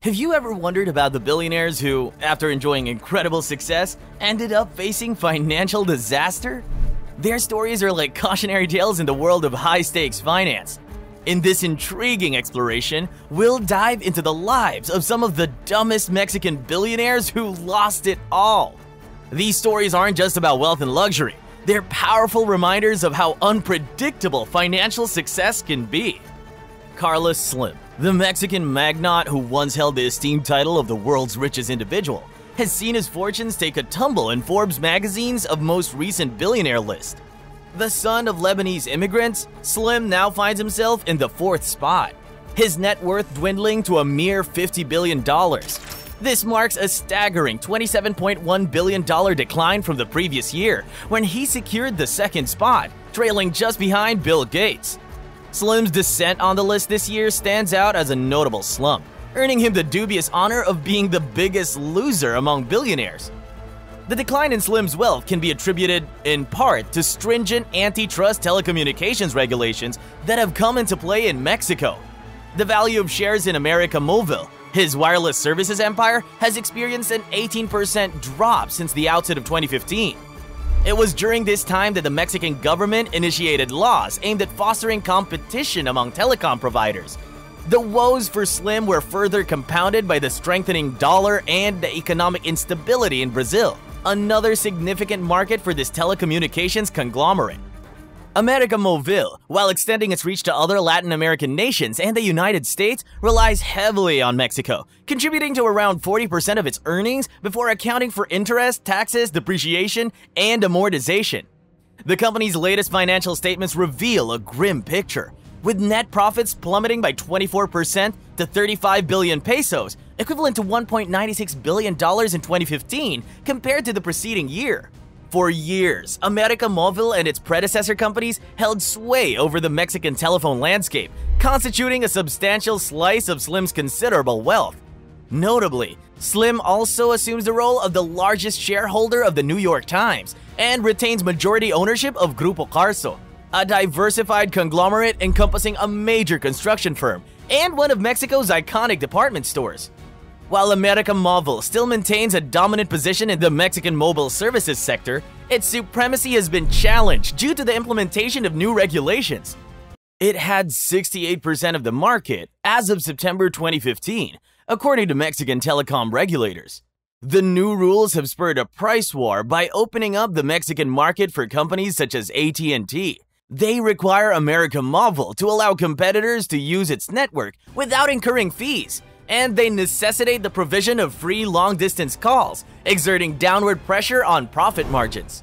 Have you ever wondered about the billionaires who, after enjoying incredible success, ended up facing financial disaster? Their stories are like cautionary tales in the world of high-stakes finance. In this intriguing exploration, we'll dive into the lives of some of the dumbest Mexican billionaires who lost it all. These stories aren't just about wealth and luxury. They're powerful reminders of how unpredictable financial success can be. Carlos Slim, the Mexican magnate who once held the esteemed title of the world's richest individual, has seen his fortunes take a tumble in Forbes magazine's most recent billionaire list. The son of Lebanese immigrants, Slim now finds himself in the 4th spot, his net worth dwindling to a mere $50 billion. This marks a staggering $27.1 billion decline from the previous year, when he secured the 2nd spot, trailing just behind Bill Gates. Slim's descent on the list this year stands out as a notable slump, earning him the dubious honor of being the biggest loser among billionaires. The decline in Slim's wealth can be attributed, in part, to stringent antitrust telecommunications regulations that have come into play in Mexico. The value of shares in América Móvil, his wireless services empire, has experienced an 18% drop since the outset of 2015. It was during this time that the Mexican government initiated laws aimed at fostering competition among telecom providers. The woes for Slim were further compounded by the strengthening dollar and the economic instability in Brazil, another significant market for this telecommunications conglomerate. América Móvil, while extending its reach to other Latin American nations and the United States, relies heavily on Mexico, contributing to around 40% of its earnings before accounting for interest, taxes, depreciation, and amortization. The company's latest financial statements reveal a grim picture, with net profits plummeting by 24% to 35 billion pesos, equivalent to $1.96 billion in 2015 compared to the preceding year. For years, América Móvil and its predecessor companies held sway over the Mexican telephone landscape, constituting a substantial slice of Slim's considerable wealth. Notably, Slim also assumes the role of the largest shareholder of the New York Times and retains majority ownership of Grupo Carso, a diversified conglomerate encompassing a major construction firm and one of Mexico's iconic department stores. While América Móvil still maintains a dominant position in the Mexican mobile services sector, its supremacy has been challenged due to the implementation of new regulations. It had 68% of the market as of September 2015, according to Mexican telecom regulators. The new rules have spurred a price war by opening up the Mexican market for companies such as AT&T. They require América Móvil to allow competitors to use its network without incurring fees, and they necessitate the provision of free long-distance calls, exerting downward pressure on profit margins.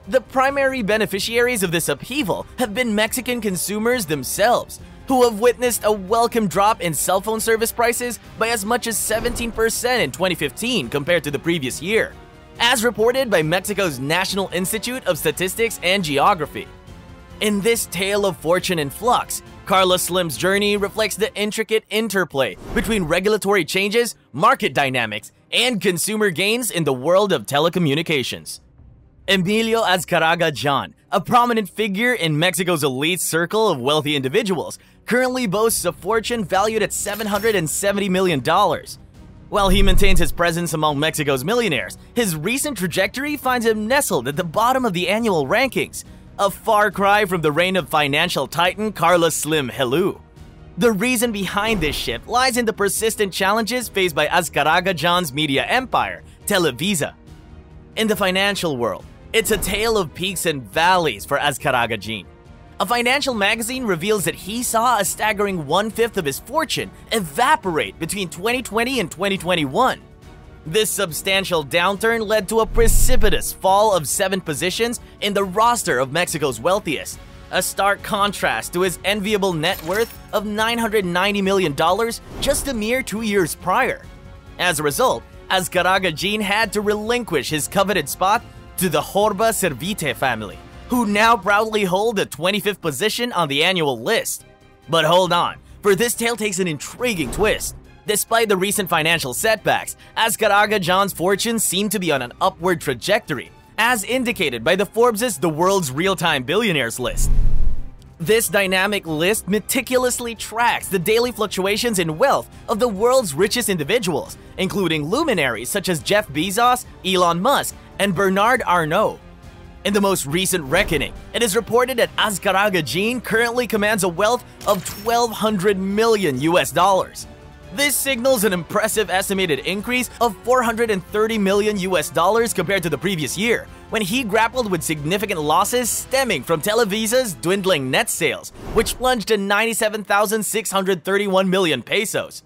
The primary beneficiaries of this upheaval have been Mexican consumers themselves, who have witnessed a welcome drop in cell phone service prices by as much as 17% in 2015 compared to the previous year, as reported by Mexico's National Institute of Statistics and Geography. In this tale of fortune in flux, Carlos Slim's journey reflects the intricate interplay between regulatory changes, market dynamics, and consumer gains in the world of telecommunications. Emilio Azcárraga Jon, a prominent figure in Mexico's elite circle of wealthy individuals, currently boasts a fortune valued at $770 million. While he maintains his presence among Mexico's millionaires, his recent trajectory finds him nestled at the bottom of the annual rankings, a far cry from the reign of financial titan Carlos Slim Helú. The reason behind this shift lies in the persistent challenges faced by Azcárraga Jon's media empire, Televisa. In the financial world, it's a tale of peaks and valleys for Azcárraga Jon. A financial magazine reveals that he saw a staggering 1/5 of his fortune evaporate between 2020 and 2021. This substantial downturn led to a precipitous fall of 7 positions in the roster of Mexico's wealthiest, a stark contrast to his enviable net worth of $990 million just a mere 2 years prior. As a result, Azcárraga Jon had to relinquish his coveted spot to the Horba Servite family, who now proudly hold the 25th position on the annual list. But hold on, for this tale takes an intriguing twist. Despite the recent financial setbacks, Azcárraga Jon's fortunes seem to be on an upward trajectory, as indicated by the Forbes' The World's Real-Time Billionaires list. This dynamic list meticulously tracks the daily fluctuations in wealth of the world's richest individuals, including luminaries such as Jeff Bezos, Elon Musk, and Bernard Arnault. In the most recent reckoning, it is reported that Azkaragajin currently commands a wealth of $1,200 million US. This signals an impressive estimated increase of $430 million US compared to the previous year, when he grappled with significant losses stemming from Televisa's dwindling net sales, which plunged to 97,631 million pesos.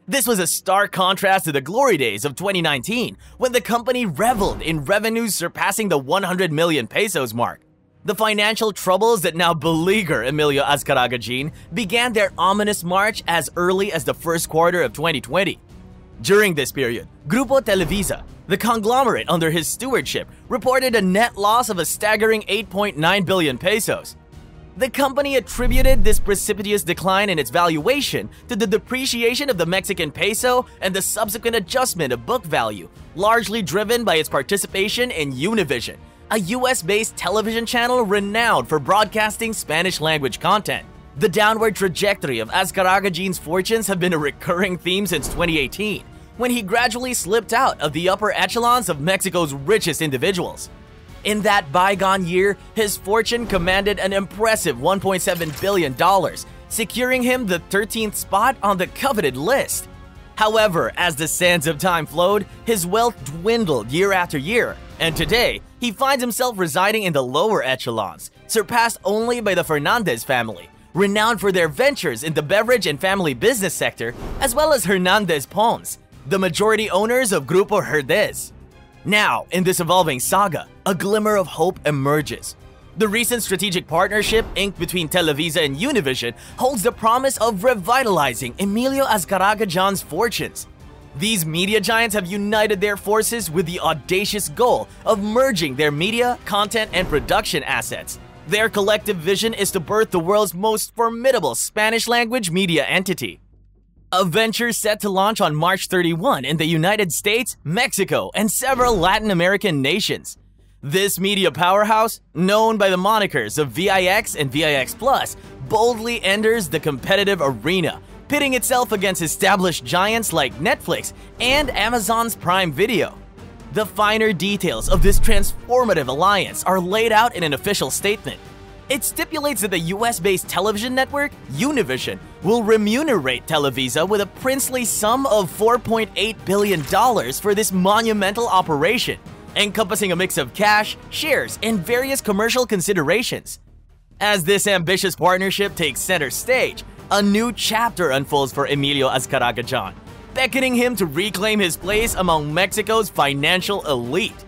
This was a stark contrast to the glory days of 2019, when the company reveled in revenues surpassing the 100 million pesos mark. The financial troubles that now beleaguer Emilio Azkaragajin began their ominous march as early as the first quarter of 2020. During this period, Grupo Televisa, the conglomerate under his stewardship, reported a net loss of a staggering 8.9 billion pesos. The company attributed this precipitous decline in its valuation to the depreciation of the Mexican peso and the subsequent adjustment of book value, largely driven by its participation in Univision, a US-based television channel renowned for broadcasting Spanish-language content. The downward trajectory of Azkaragajin's fortunes have been a recurring theme since 2018, when he gradually slipped out of the upper echelons of Mexico's richest individuals. In that bygone year, his fortune commanded an impressive $1.7 billion, securing him the 13th spot on the coveted list. However, as the sands of time flowed, his wealth dwindled year after year, and today, he finds himself residing in the lower echelons, surpassed only by the Fernandez family, renowned for their ventures in the beverage and family business sector, as well as Hernandez Pons, the majority owners of Grupo Herdez. Now, in this evolving saga, a glimmer of hope emerges. The recent strategic partnership inked between Televisa and Univision holds the promise of revitalizing Emilio Azkaragajan's fortunes. These media giants have united their forces with the audacious goal of merging their media, content, and production assets. Their collective vision is to birth the world's most formidable Spanish-language media entity. A venture set to launch on March 31 in the United States, Mexico, and several Latin American nations. This media powerhouse, known by the monikers of VIX and VIX Plus, boldly enters the competitive arena, pitting itself against established giants like Netflix and Amazon's Prime Video. The finer details of this transformative alliance are laid out in an official statement. It stipulates that the US-based television network, Univision, will remunerate Televisa with a princely sum of $4.8 billion for this monumental operation, encompassing a mix of cash, shares, and various commercial considerations. As this ambitious partnership takes center stage, a new chapter unfolds for Emilio Azkaragajan, beckoning him to reclaim his place among Mexico's financial elite.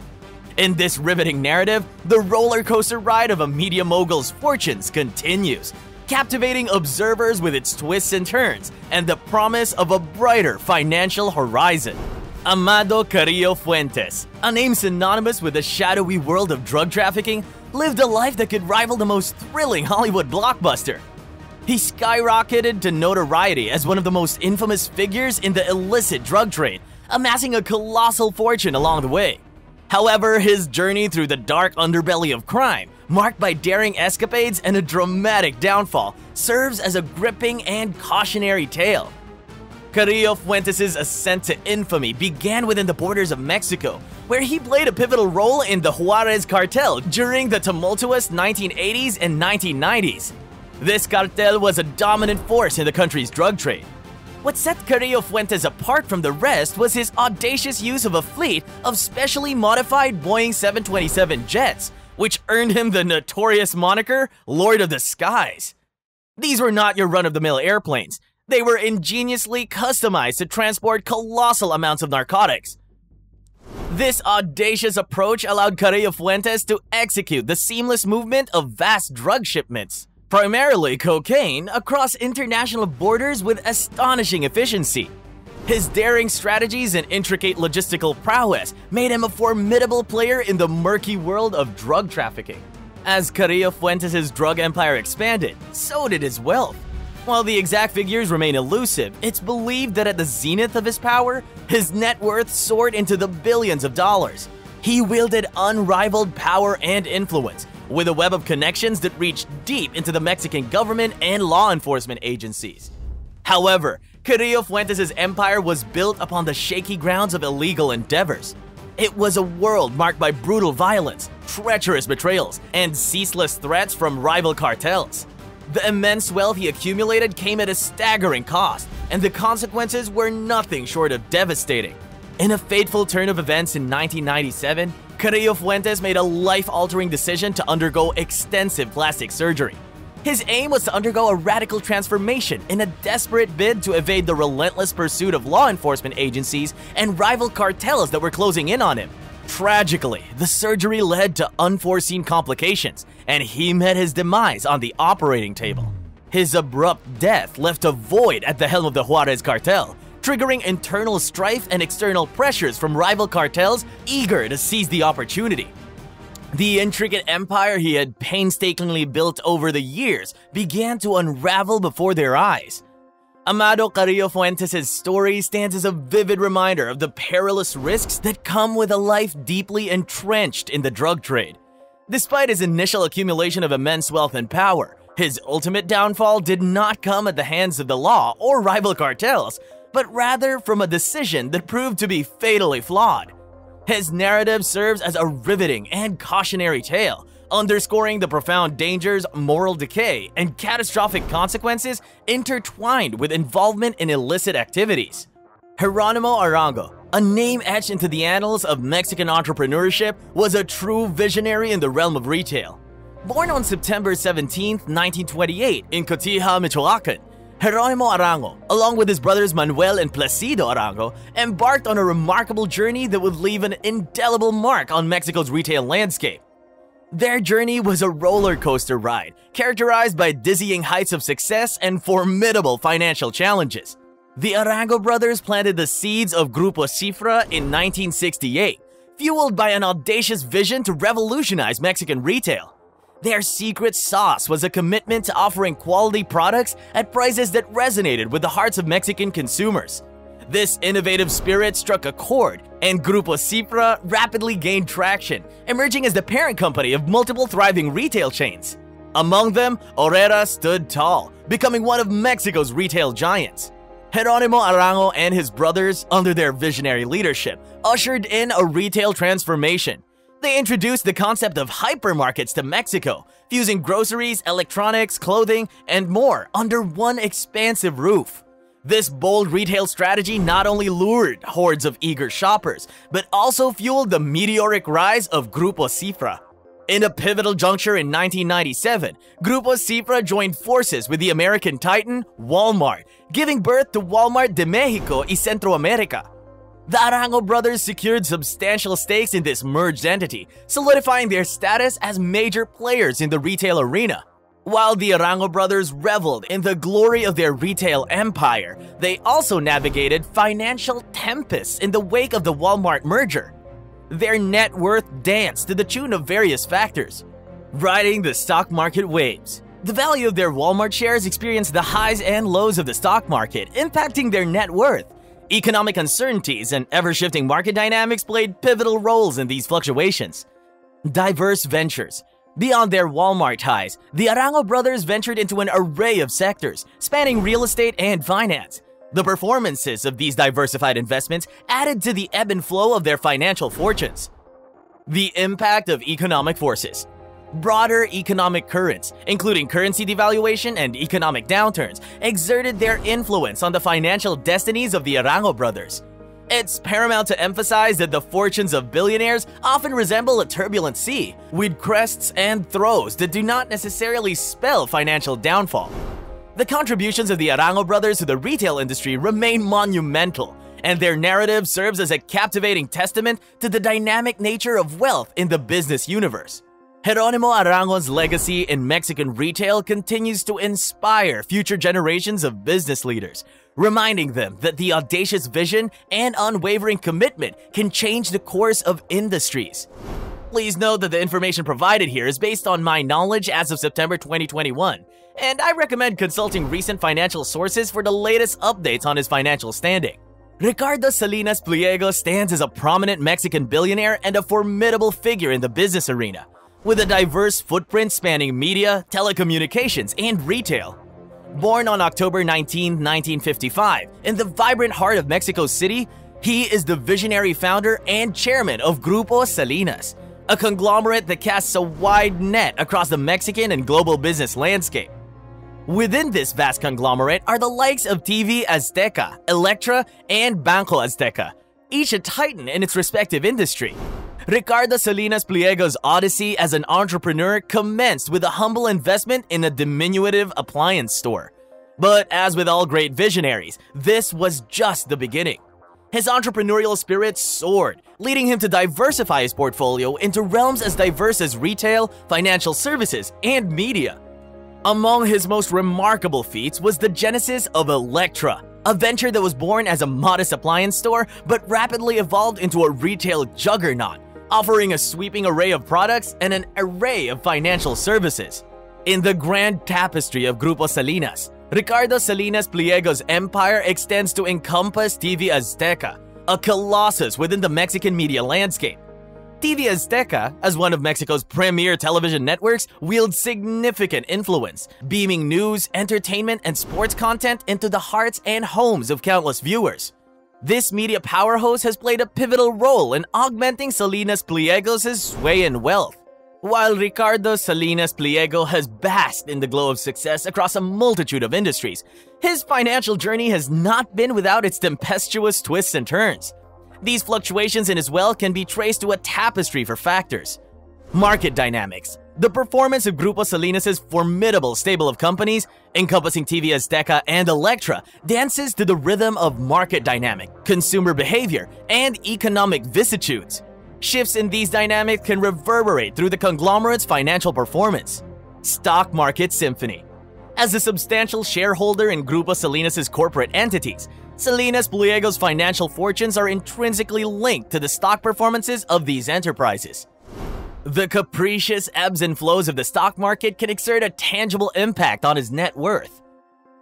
In this riveting narrative, the roller coaster ride of a media mogul's fortunes continues, captivating observers with its twists and turns and the promise of a brighter financial horizon. Amado Carrillo Fuentes, a name synonymous with the shadowy world of drug trafficking, lived a life that could rival the most thrilling Hollywood blockbuster. He skyrocketed to notoriety as one of the most infamous figures in the illicit drug trade, amassing a colossal fortune along the way. However, his journey through the dark underbelly of crime, marked by daring escapades and a dramatic downfall, serves as a gripping and cautionary tale. Carrillo Fuentes' ascent to infamy began within the borders of Mexico, where he played a pivotal role in the Juarez cartel during the tumultuous 1980s and 1990s. This cartel was a dominant force in the country's drug trade. What set Carrillo Fuentes apart from the rest was his audacious use of a fleet of specially modified Boeing 727 jets, which earned him the notorious moniker Lord of the Skies. These were not your run-of-the-mill airplanes. They were ingeniously customized to transport colossal amounts of narcotics. This audacious approach allowed Carrillo Fuentes to execute the seamless movement of vast drug shipments, primarily cocaine, across international borders with astonishing efficiency. His daring strategies and intricate logistical prowess made him a formidable player in the murky world of drug trafficking. As Carrillo Fuentes' drug empire expanded, so did his wealth. While the exact figures remain elusive, it's believed that at the zenith of his power, his net worth soared into the billions of dollars. He wielded unrivaled power and influence, with a web of connections that reached deep into the Mexican government and law enforcement agencies. However, Carrillo Fuentes' empire was built upon the shaky grounds of illegal endeavors. It was a world marked by brutal violence, treacherous betrayals, and ceaseless threats from rival cartels. The immense wealth he accumulated came at a staggering cost, and the consequences were nothing short of devastating. In a fateful turn of events in 1997, Carrillo Fuentes made a life-altering decision to undergo extensive plastic surgery. His aim was to undergo a radical transformation in a desperate bid to evade the relentless pursuit of law enforcement agencies and rival cartels that were closing in on him. Tragically, the surgery led to unforeseen complications, and he met his demise on the operating table. His abrupt death left a void at the helm of the Juarez cartel, triggering internal strife and external pressures from rival cartels eager to seize the opportunity. The intricate empire he had painstakingly built over the years began to unravel before their eyes. Amado Carrillo Fuentes' story stands as a vivid reminder of the perilous risks that come with a life deeply entrenched in the drug trade. Despite his initial accumulation of immense wealth and power, his ultimate downfall did not come at the hands of the law or rival cartels, but rather from a decision that proved to be fatally flawed. His narrative serves as a riveting and cautionary tale, underscoring the profound dangers, moral decay, and catastrophic consequences intertwined with involvement in illicit activities. Jeronimo Arango, a name etched into the annals of Mexican entrepreneurship, was a true visionary in the realm of retail. Born on September 17, 1928 in Cotija, Michoacan, Jeronimo Arango, along with his brothers Manuel and Placido Arango, embarked on a remarkable journey that would leave an indelible mark on Mexico's retail landscape. Their journey was a roller coaster ride, characterized by dizzying heights of success and formidable financial challenges. The Arango brothers planted the seeds of Grupo Cifra in 1968, fueled by an audacious vision to revolutionize Mexican retail. Their secret sauce was a commitment to offering quality products at prices that resonated with the hearts of Mexican consumers. This innovative spirit struck a chord, and Grupo Cifra rapidly gained traction, emerging as the parent company of multiple thriving retail chains. Among them, Herrera stood tall, becoming one of Mexico's retail giants. Jeronimo Arango and his brothers, under their visionary leadership, ushered in a retail transformation. They introduced the concept of hypermarkets to Mexico, fusing groceries, electronics, clothing, and more under one expansive roof. This bold retail strategy not only lured hordes of eager shoppers, but also fueled the meteoric rise of Grupo Cifra. In a pivotal juncture in 1997, Grupo Cifra joined forces with the American titan, Walmart, giving birth to Walmart de Mexico y Centroamérica. The Arango brothers secured substantial stakes in this merged entity, solidifying their status as major players in the retail arena. While the Arango brothers reveled in the glory of their retail empire, they also navigated financial tempests in the wake of the Walmart merger. Their net worth danced to the tune of various factors, riding the stock market waves. The value of their Walmart shares experienced the highs and lows of the stock market, impacting their net worth. Economic uncertainties and ever-shifting market dynamics played pivotal roles in these fluctuations. Diverse ventures. Beyond their Walmart ties, the Arango brothers ventured into an array of sectors, spanning real estate and finance. The performances of these diversified investments added to the ebb and flow of their financial fortunes. The impact of economic forces. Broader economic currents, including currency devaluation and economic downturns, exerted their influence on the financial destinies of the Arango brothers. It's paramount to emphasize that the fortunes of billionaires often resemble a turbulent sea, with crests and throes that do not necessarily spell financial downfall. The contributions of the Arango brothers to the retail industry remain monumental, and their narrative serves as a captivating testament to the dynamic nature of wealth in the business universe. Jeronimo Arango's legacy in Mexican retail continues to inspire future generations of business leaders, reminding them that the audacious vision and unwavering commitment can change the course of industries. Please note that the information provided here is based on my knowledge as of September 2021, and I recommend consulting recent financial sources for the latest updates on his financial standing. Ricardo Salinas Pliego stands as a prominent Mexican billionaire and a formidable figure in the business arena. with a diverse footprint spanning media, telecommunications, and retail. Born on October 19, 1955, in the vibrant heart of Mexico City, he is the visionary founder and chairman of Grupo Salinas, a conglomerate that casts a wide net across the Mexican and global business landscape. Within this vast conglomerate are the likes of TV Azteca, Electra, and Banco Azteca, each a titan in its respective industry. Ricardo Salinas Pliego's odyssey as an entrepreneur commenced with a humble investment in a diminutive appliance store. But as with all great visionaries, this was just the beginning. His entrepreneurial spirit soared, leading him to diversify his portfolio into realms as diverse as retail, financial services, and media. Among his most remarkable feats was the genesis of Electra, a venture that was born as a modest appliance store but rapidly evolved into a retail juggernaut, offering a sweeping array of products and an array of financial services. In the grand tapestry of Grupo Salinas, Ricardo Salinas Pliego's empire extends to encompass TV Azteca, a colossus within the Mexican media landscape. TV Azteca, as one of Mexico's premier television networks, wields significant influence, beaming news, entertainment, and sports content into the hearts and homes of countless viewers. This media powerhouse has played a pivotal role in augmenting Salinas Pliego's sway and wealth. While Ricardo Salinas Pliego has basked in the glow of success across a multitude of industries, his financial journey has not been without its tempestuous twists and turns. These fluctuations in his wealth can be traced to a tapestry for factors. Market dynamics. The performance of Grupo Salinas' formidable stable of companies, encompassing TV Azteca and Electra, dances to the rhythm of market dynamic, consumer behavior, and economic vicissitudes. Shifts in these dynamics can reverberate through the conglomerate's financial performance. Stock market symphony. As a substantial shareholder in Grupo Salinas' corporate entities, Salinas Pliego's financial fortunes are intrinsically linked to the stock performances of these enterprises. The capricious ebbs and flows of the stock market can exert a tangible impact on his net worth.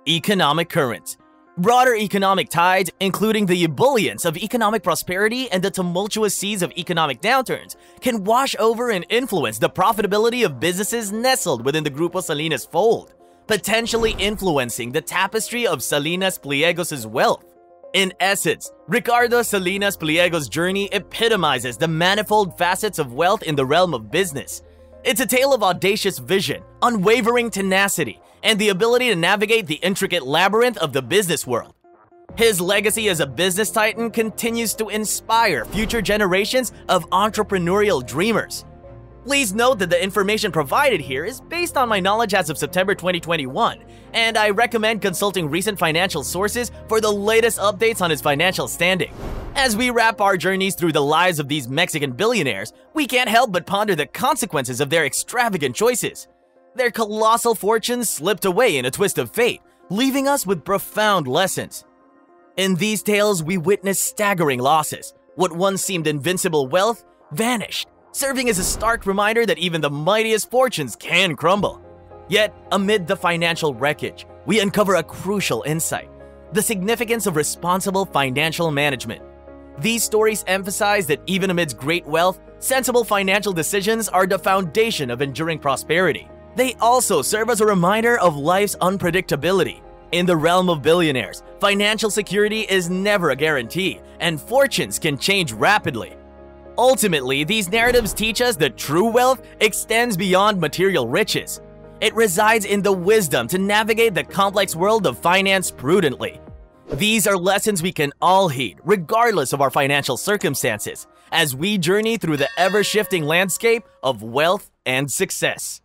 Economic currents. Broader economic tides, including the ebullience of economic prosperity and the tumultuous seas of economic downturns, can wash over and influence the profitability of businesses nestled within the Grupo Salinas fold, potentially influencing the tapestry of Salinas Pliego's wealth. In essence, Ricardo Salinas Pliego's journey epitomizes the manifold facets of wealth in the realm of business. It's a tale of audacious vision, unwavering tenacity, and the ability to navigate the intricate labyrinth of the business world. His legacy as a business titan continues to inspire future generations of entrepreneurial dreamers. Please note that the information provided here is based on my knowledge as of September 2021, and I recommend consulting recent financial sources for the latest updates on his financial standing. As we wrap our journeys through the lives of these Mexican billionaires, we can't help but ponder the consequences of their extravagant choices. Their colossal fortunes slipped away in a twist of fate, leaving us with profound lessons. In these tales, we witness staggering losses. What once seemed invincible wealth vanished, serving as a stark reminder that even the mightiest fortunes can crumble. Yet, amid the financial wreckage, we uncover a crucial insight: the significance of responsible financial management. These stories emphasize that even amidst great wealth, sensible financial decisions are the foundation of enduring prosperity. They also serve as a reminder of life's unpredictability. In the realm of billionaires, financial security is never a guarantee, and fortunes can change rapidly. Ultimately, these narratives teach us that true wealth extends beyond material riches. It resides in the wisdom to navigate the complex world of finance prudently. These are lessons we can all heed, regardless of our financial circumstances, as we journey through the ever-shifting landscape of wealth and success.